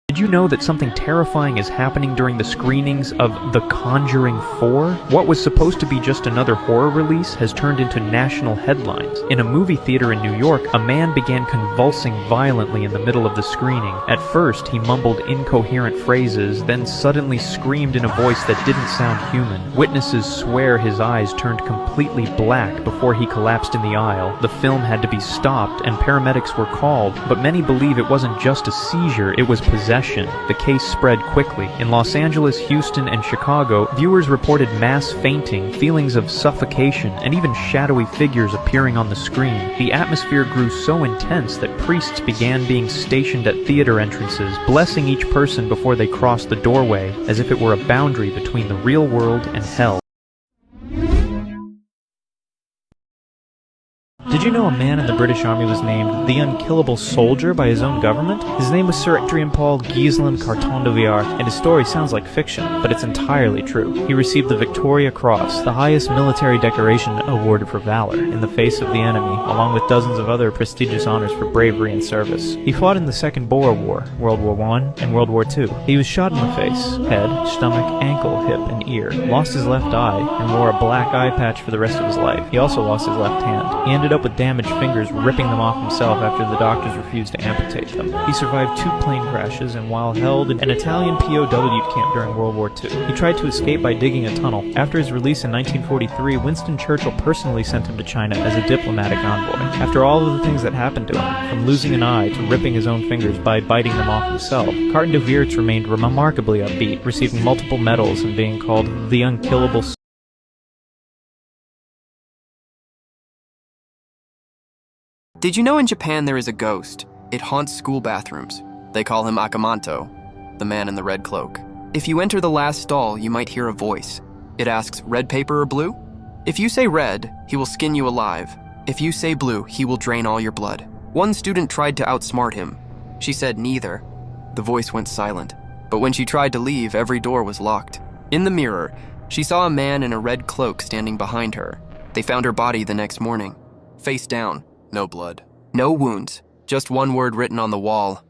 Did you know that something terrifying is happening during the screenings of The Conjuring 4? What was supposed to be just another horror release has turned into national headlines. In a movie theater in New York, a man began convulsing violently in the middle of the screening. At first, he mumbled incoherent phrases, then suddenly screamed in a voice that didn't sound human. Witnesses swear his eyes turned completely black before he collapsed in the aisle. The film had to be stopped, and paramedics were called, but many believe it wasn't just a seizure, it was possession. The case spread quickly. In Los Angeles, Houston, and Chicago, viewers reported mass fainting, feelings of suffocation, and even shadowy figures appearing on the screen. The atmosphere grew so intense that priests began being stationed at theater entrances, blessing each person before they crossed the doorway, as if it were a boundary between the real world and hell. Did you know a man in the British Army was named the Unkillable Soldier by his own government? His name was Sir Adrien Paul Ghislain Carton de Villiers, and his story sounds like fiction, but it's entirely true. He received the Victoria Cross, the highest military decoration awarded for valor, in the face of the enemy, along with dozens of other prestigious honors for bravery and service. He fought in the Second Boer War, World War I, and World War II. He was shot in the face, head, stomach, ankle, hip, and ear, lost his left eye, and wore a black eye patch for the rest of his life. He also lost his left hand. He ended up with damaged fingers, ripping them off himself after the doctors refused to amputate them. He survived 2 plane crashes and while held in an Italian POW camp during World War II. He tried to escape by digging a tunnel. After his release in 1943, Winston Churchill personally sent him to China as a diplomatic envoy. After all of the things that happened to him, from losing an eye to ripping his own fingers by biting them off himself, Carton de Villiers remained remarkably upbeat, receiving multiple medals and being called the Unkillable Soldier. Did you know in Japan there is a ghost? It haunts school bathrooms. They call him Akamanto, the man in the red cloak. If you enter the last stall, you might hear a voice. It asks, red paper or blue? If you say red, he will skin you alive. If you say blue, he will drain all your blood. One student tried to outsmart him. She said neither. The voice went silent. But when she tried to leave, every door was locked. In the mirror, she saw a man in a red cloak standing behind her. They found her body the next morning, face down. No blood. No wounds. Just one word written on the wall.